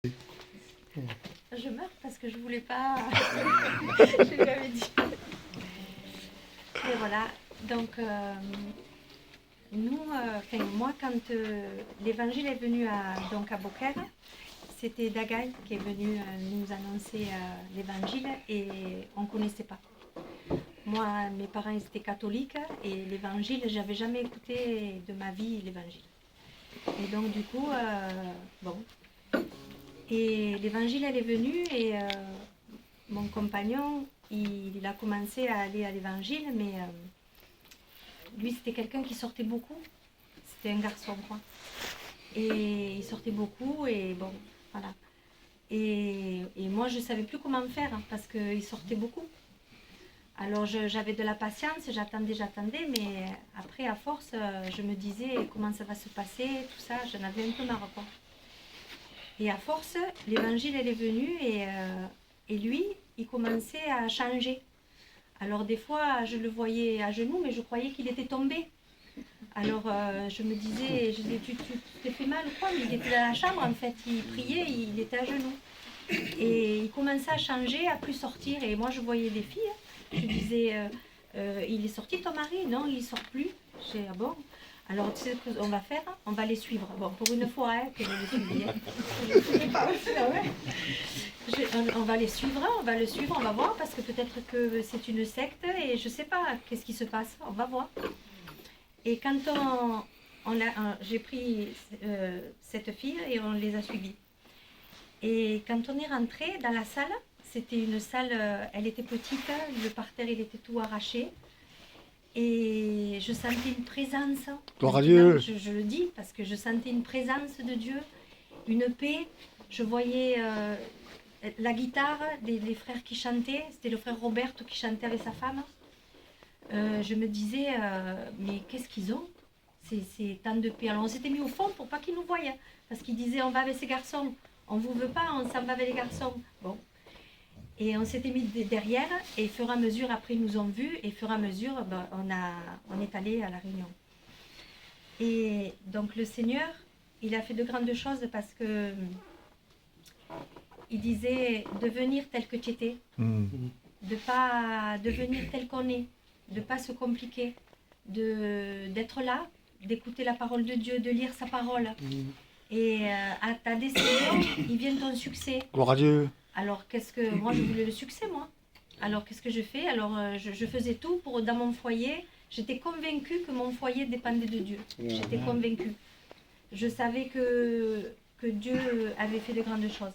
Je meurs parce que je voulais pas. Je lui avais dit. Et voilà. Donc, moi, quand l'évangile est venu à Beaucaire, c'était Dagaï qui est venu nous annoncer l'évangile et on ne connaissait pas. Moi, mes parents ils étaient catholiques et l'évangile, j'avais jamais écouté de ma vie l'évangile. Et donc, du coup, bon. Et l'évangile, elle est venue et mon compagnon, il a commencé à aller à l'évangile, mais lui, c'était quelqu'un qui sortait beaucoup. C'était un garçon, quoi. Et il sortait beaucoup et bon, voilà. Et moi, je ne savais plus comment faire hein, parce qu'il sortait beaucoup. Alors, j'avais de la patience, j'attendais, mais après, à force, je me disais comment ça va se passer, tout ça, j'en avais un peu marre, quoi. Et à force, l'évangile, elle est venue et lui, il commençait à changer. Alors des fois, je le voyais à genoux, mais je croyais qu'il était tombé. Alors je me disais, tu t'es fait mal ou quoi? Mais il était dans la chambre en fait, il priait, il était à genoux. Et il commençait à changer, à plus sortir. Et moi, je voyais des filles. Je disais, il est sorti ton mari? Non, il ne sort plus. Je dis, ah bon? Alors, tu sais ce qu'on va faire? On va les suivre. Bon, pour une fois que je les suivis. Je ne savais pas aussi, ouais. On va les suivre, on va voir, parce que peut-être que c'est une secte et je ne sais pas qu'est-ce qui se passe. On va voir. Et quand j'ai pris cette fille et on les a suivis. Et quand on est rentré dans la salle, c'était une salle, elle était petite, le parterre il était tout arraché. Et je sentais une présence. Gloire à Dieu. Je le dis parce que je sentais une présence de Dieu, une paix. Je voyais la guitare, les frères qui chantaient. C'était le frère Roberto qui chantait avec sa femme. Je me disais, mais qu'est-ce qu'ils ont? C'est tant de paix. Alors on s'était mis au fond pour pas qu'ils nous voient. Parce qu'ils disaient, on va avec ces garçons. On vous veut pas, on s'en va avec les garçons. Bon. Et on s'était mis derrière, et au fur et à mesure, après, ils nous ont vus, et au fur et à mesure, ben, on est allé à la réunion. Et donc, le Seigneur, il a fait de grandes choses parce que il disait de venir tel que tu étais, de pas devenir tel qu'on est, de pas se compliquer, d'être là, d'écouter la parole de Dieu, de lire sa parole. Et à ta décision, il vient ton succès. Gloire à Dieu. Alors, moi, je voulais le succès, moi. Alors, qu'est-ce que je fais? Alors, je faisais tout dans mon foyer. J'étais convaincue que mon foyer dépendait de Dieu. J'étais convaincue. Je savais que Dieu avait fait de grandes choses.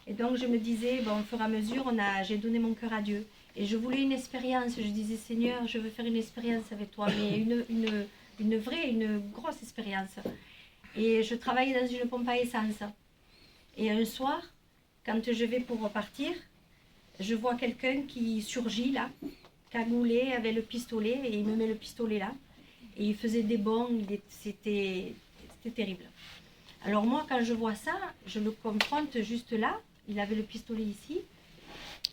Et donc, je me disais, bon, au fur et à mesure, j'ai donné mon cœur à Dieu. Et je voulais une expérience. Je disais, Seigneur, je veux faire une expérience avec toi, mais une vraie, une grosse expérience. Et je travaillais dans une pompe à essence. Et un soir, quand je vais pour repartir, je vois quelqu'un qui surgit là, cagoulé avec le pistolet, et il me met le pistolet là. Et il faisait des bonds, c'était terrible. Alors moi, quand je vois ça, je le confronte juste là, il avait le pistolet ici.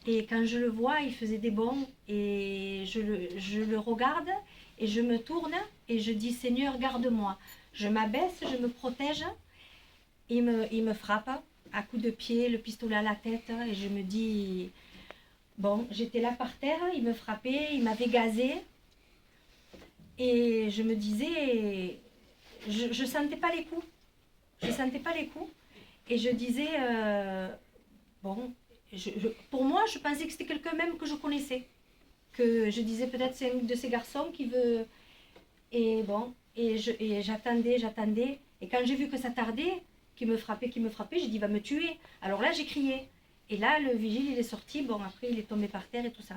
Et quand je le vois, il faisait des bonds, et je le regarde, et je me tourne, et je dis, Seigneur, garde-moi. Je m'abaisse, je me protège, il me frappe à coups de pied, le pistolet à la tête, et je me dis, bon, j'étais là par terre, il me frappait, il m'avait gazé, et je me disais, je sentais pas les coups, et je disais, bon, pour moi, je pensais que c'était quelqu'un même que je connaissais, que je disais peut-être c'est un de ces garçons qui veut, et bon, et j'attendais, et quand j'ai vu que ça tardait, qui me frappait, j'ai dit, il va me tuer. Alors là, j'ai crié. Et là, le vigile, il est sorti. Bon, après, il est tombé par terre et tout ça.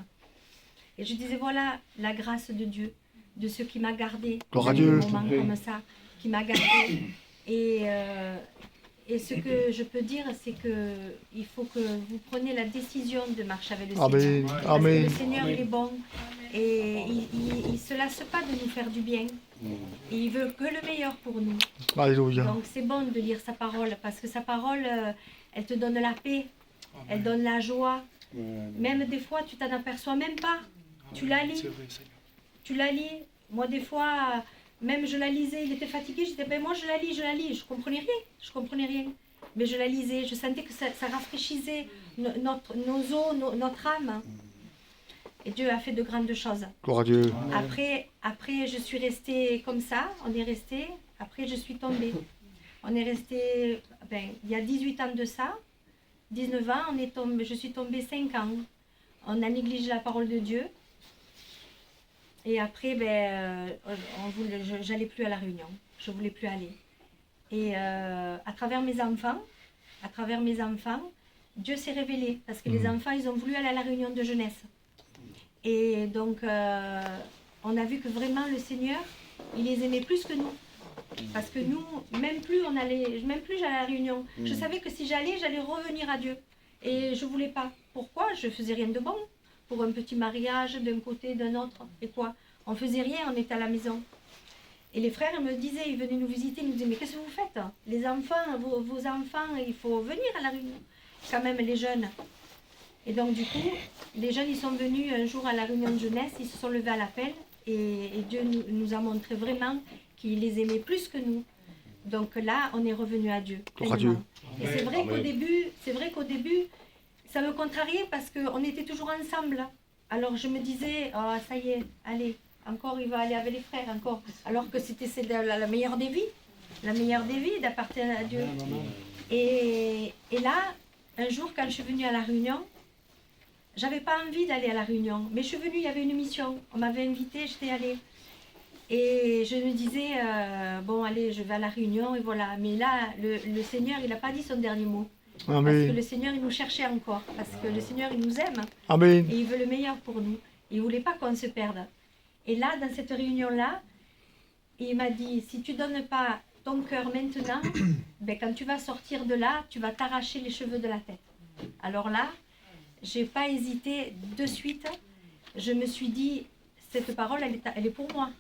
Et je disais, voilà, la grâce de Dieu, de ceux qui m'a gardé dans des moments comme ça, qui m'a gardé. Et ce que je peux dire, c'est qu'il faut que vous preniez la décision de marcher avec le Seigneur. Parce que le Seigneur, il est bon. Et il ne se lasse pas de nous faire du bien. Et il veut que le meilleur pour nous. Alléluia. Donc c'est bon de lire sa parole, parce que sa parole, elle te donne la paix, elle donne la joie. Même des fois, tu t'en aperçois même pas. Tu la lis. Moi, des fois, même je la lisais, il était fatigué, je disais, ben moi je la lis, je comprenais rien. mais je la lisais. Je sentais que ça rafraîchissait nos os, notre âme. Et Dieu a fait de grandes choses. Gloire à Dieu. Après, je suis restée comme ça, on est resté. Après, je suis tombée. On est resté, il y a 18 ans de ça, 19 ans, je suis tombée 5 ans. On a négligé la parole de Dieu. Et après, j'allais plus à la réunion. Je voulais plus aller. Et à travers mes enfants, Dieu s'est révélé. Parce que les enfants, ils ont voulu aller à la réunion de jeunesse. Et donc, on a vu que vraiment le Seigneur, il les aimait plus que nous. Parce que nous, même plus j'allais à la réunion. Je savais que si j'allais revenir à Dieu. Et je voulais pas. Pourquoi? Je faisais rien de bon. Pour un petit mariage d'un côté, d'un autre. Et quoi? On faisait rien, on était à la maison. Et les frères me disaient, ils venaient nous visiter, ils nous disaient, mais qu'est-ce que vous faites? Les enfants, vos enfants, il faut venir à la réunion. Quand même les jeunes. Et donc du coup, les jeunes, ils sont venus un jour à la réunion de jeunesse, ils se sont levés à l'appel. Et Dieu nous a montré vraiment qu'il les aimait plus que nous. Donc là, on est revenu à Dieu. Gloire à Dieu. Et c'est vrai qu'au début, ça me contrariait parce qu'on était toujours ensemble. Alors je me disais, oh, ça y est, allez, encore il va aller avec les frères, encore. Alors que c'était la meilleure des vies, d'appartenir à Dieu. Et là, un jour, quand je suis venue à la réunion, j'avais pas envie d'aller à la réunion. Mais je suis venue, il y avait une mission. On m'avait invitée, j'étais allée. Et je me disais, bon, allez, je vais à la réunion, et voilà. Mais là, le Seigneur, il n'a pas dit son dernier mot. Amen. Parce que le Seigneur, il nous cherchait encore. Parce que le Seigneur, il nous aime. Amen. Et il veut le meilleur pour nous. Il ne voulait pas qu'on se perde. Et là, dans cette réunion-là, il m'a dit, si tu ne donnes pas ton cœur maintenant, quand tu vas sortir de là, tu vas t'arracher les cheveux de la tête. Alors là, je n'ai pas hésité de suite. Je me suis dit, cette parole, elle est pour moi.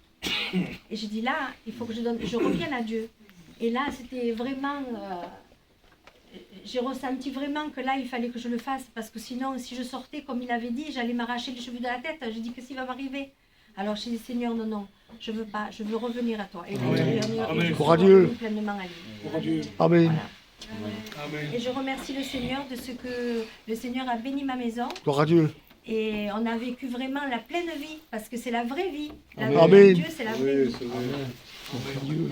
Et j'ai dit là, il faut que je revienne à Dieu. Et là, c'était vraiment... j'ai ressenti vraiment que là, il fallait que je le fasse. Parce que sinon, si je sortais, comme il avait dit, j'allais m'arracher les cheveux de la tête. J'ai dit, qu'est-ce qui va m'arriver? Alors j'ai dit, Seigneur, non, je veux pas, je veux revenir à toi. Et là, je suis revenue pleinement à lui. Amen. Voilà. Et je remercie le Seigneur de ce que le Seigneur a béni ma maison. Gloire à Dieu. Et on a vécu vraiment la pleine vie, parce que c'est la vraie vie. La Amen. vie de Dieu, c'est la vraie vie. Amen.